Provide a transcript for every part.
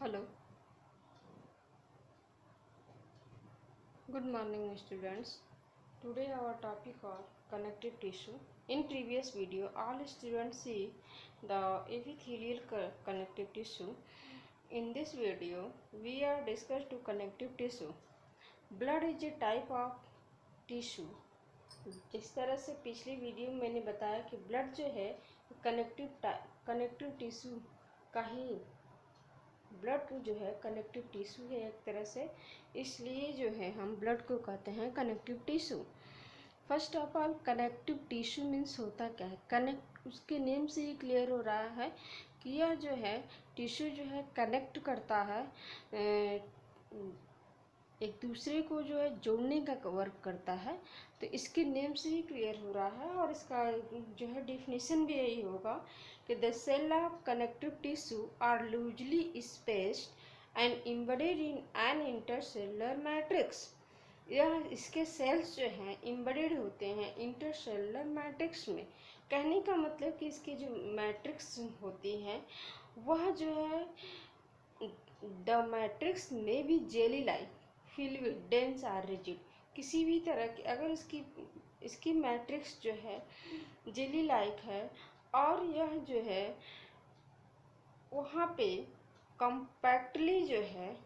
Hello, good morning students. Today our topic are connective tissue. In previous video, all students see the epithelial connective tissue. In this video, we are discussed to connective tissue. Blood is a type of tissue. जिस तरह से पिछली video में मैंने बताया कि blood जो है कनेक्टिव टिश्यू का ही ब्लड जो है कनेक्टिव टिश्यू है एक तरह से, इसलिए जो है हम ब्लड को कहते हैं connective tissue. First of all connective tissue means होता क्या है। कनेक्ट उसके नेम से ही क्लियर हो रहा है कि यह जो है टिश्यू जो है कनेक्ट करता है, एक दूसरे को जो है जोड़ने का वर्क करता है। तो इसके नेम से ही क्लियर हो रहा है और इसका जो है डिफिनेशन भी यही होगा कि the cell of connective tissue are loosely spaced and embedded in an intercellular matrix. यह इसके सेल्स जो हैं एम्बेडेड होते हैं इंटरसेलुलर मैट्रिक्स में। कहने का मतलब कि इसकी जो मैट्रिक्स होती है वह जो है द मैट्रिक्स में भी jelly like fill with dense or rigid. किसी भी तरह की अगर इसकी मैट्रिक्स जो है जेली लाइक है और यह जो है वहाँ पे कम्पैक्टली जो है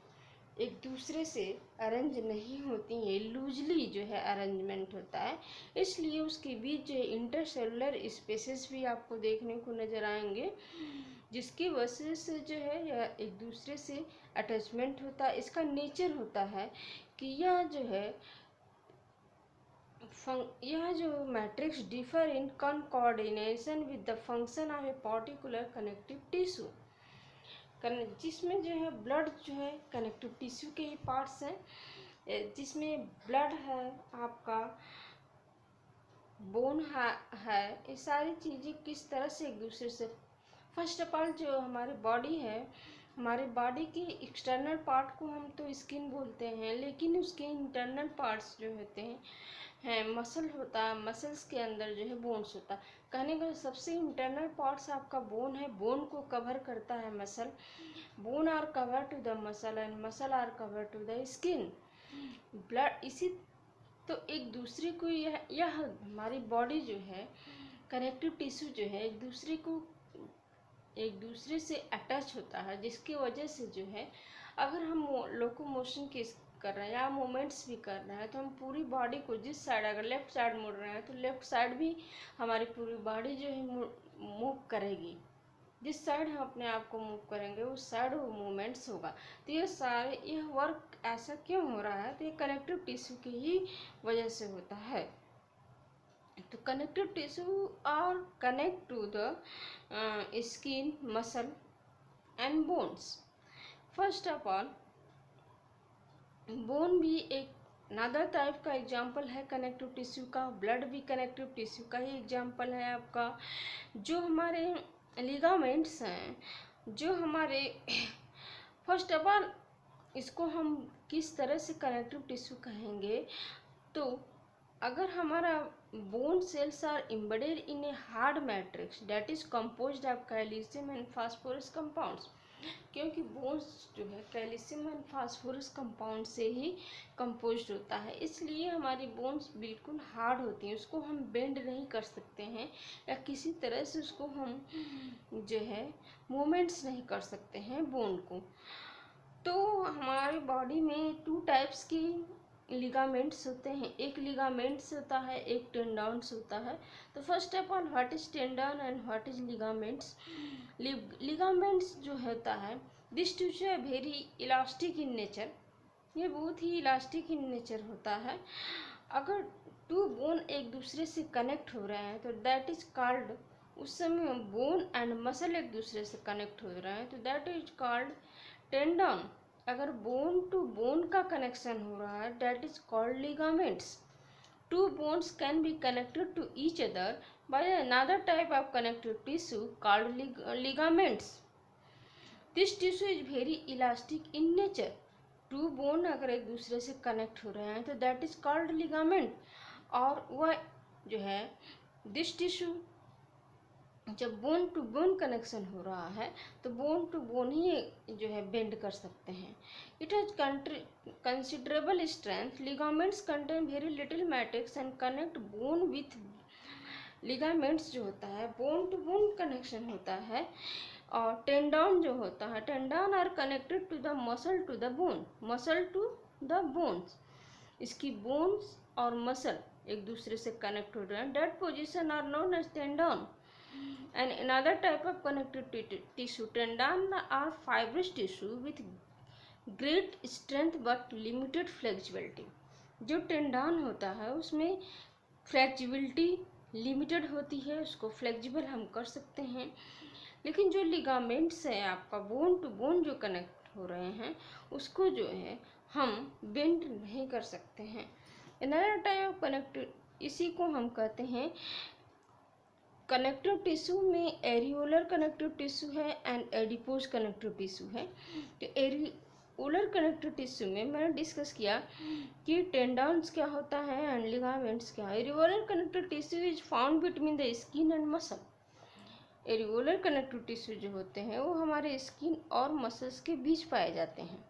एक दूसरे से अरेंज नहीं होती है, लूजली जो है अरेंजमेंट होता है, इसलिए उसके बीच जो है इंटरसेलुलर स्पेसेस भी आपको देखने को नज़र आएंगे, जिसकी वजह से जो है यह एक दूसरे से अटैचमेंट होता है। इसका नेचर होता है कि यह जो matrix differ in coordination with the function of a particular connective tissue, जिसमें जो है ब्लड जो है कनेक्टिव टिश्यू के ही पार्ट्स हैं, जिसमें ब्लड है, आपका बोन है, ये सारी चीज़ें किस तरह से एक दूसरे से। फर्स्ट ऑफ ऑल जो हमारी बॉडी है, हमारे बॉडी के एक्सटर्नल पार्ट को हम तो स्किन बोलते हैं, लेकिन उसके इंटरनल पार्ट्स जो होते हैं मसल होता है, मसल्स के अंदर जो है बोन्स होता है। कहने का सबसे इंटरनल पार्ट्स आपका बोन है, बोन को कवर करता है muscle, bone are cover to the muscle and muscle are cover to the skin. Blood इसी तो एक दूसरे को यह हमारी बॉडी जो है कनेक्टिव टिश्यू जो है एक दूसरे से अटैच होता है, जिसकी वजह से जो है अगर हम लोकोमोशन की कर रहे हैं या मूवमेंट्स भी कर रहे हैं तो हम पूरी बॉडी को जिस साइड, अगर लेफ़्ट साइड मुड़ रहे हैं तो लेफ़्ट साइड भी हमारी पूरी बॉडी जो है मूव करेगी। जिस साइड हम अपने आप को मूव करेंगे उस साइड वो मूवमेंट्स होगा। तो यह वर्क ऐसा क्यों हो रहा है, तो ये कनेक्टिव टिश्यू की ही वजह से होता है। तो connective tissue are connect to the skin, muscle and bones. First of all bone भी एक अनदर टाइप का एग्जाम्पल है कनेक्टिव टिश्यू का, ब्लड भी कनेक्टिव टिश्यू का ही एग्जाम्पल है आपका। जो हमारे लिगामेंट्स हैं, जो हमारे फर्स्ट ऑफ ऑल इसको हम किस तरह से कनेक्टिव टिश्यू कहेंगे, तो अगर हमारा bone cells are embedded in a hard matrix that is composed of calcium and phosphorus compounds, क्योंकि बोन्स जो है कैल्शियम एंड फास्फोरस कंपाउंड से ही कंपोज्ड होता है, इसलिए हमारी बोन्स बिल्कुल हार्ड होती हैं, उसको हम बेंड नहीं कर सकते हैं या किसी तरह से उसको हम जो है मूवमेंट्स नहीं कर सकते हैं बोन को। तो हमारी बॉडी में टू टाइप्स की लिगामेंट्स होते हैं, एक लिगामेंट्स होता है, एक टेंडन्स होता है। तो first of all what is tendon and what is ligaments. Ligaments जो होता है दिस टिश्यू है वेरी इलास्टिक इन नेचर, ये बहुत ही इलास्टिक इन नेचर होता है। अगर टू बोन एक दूसरे से कनेक्ट हो रहे हैं तो दैट इज कॉल्ड, उस समय बोन एंड मसल एक दूसरे से कनेक्ट हो रहे हैं तो दैट इज कॉल्ड टेंडन। अगर बोन टू बोन का कनेक्शन हो रहा है that is called ligaments. Two bones can be connected to each other by another type of connective tissue called ligaments. This tissue is very elastic in nature. Two bone अगर एक दूसरे से connect हो रहे हैं तो दैट इज कॉल्ड लिगामेंट, और वह जो है दिस टिश्यू जब बोन टू बोन कनेक्शन हो रहा है तो बोन टू बोन ही जो है बेंड कर सकते हैं। It has considerable strength, ligaments contain very little matrix and connect bone with, ligaments जो होता है बोन टू बोन कनेक्शन होता है। और टेंडन जो होता है, tendon are connected to the muscle to the bone, muscle to the bones, इसकी बोन्स और मसल एक दूसरे से कनेक्ट हो रहे हैं। That position are known as tendon. And another type of connective tissue, tendon are fibrous tissue with great strength but limited flexibility। जो tendon होता है उसमें फ्लेक्सिबिलिटी लिमिटेड होती है, उसको फ्लेक्सिबल हम कर सकते हैं, लेकिन जो लिगामेंट्स है आपका बोन टू बोन जो कनेक्ट हो रहे हैं उसको जो है हम बेंड नहीं कर सकते हैं। अनदर टाइप ऑफ कनेक्टिव, इसी को हम कहते हैं कनेक्टिव टिश्यू में एरियोलर कनेक्टिव टिश्यू है एंड एडिपोज कनेक्टिव टिश्यू है। तो एरियोलर कनेक्टिव टिश्यू में मैंने डिस्कस किया कि टेंडन्स क्या होता है एंड लिगामेंट्स क्या है। Areolar connective tissue is found between the skin and muscle. Areolar connective tissue जो होते हैं वो हमारे स्किन और मसल्स के बीच पाए जाते हैं।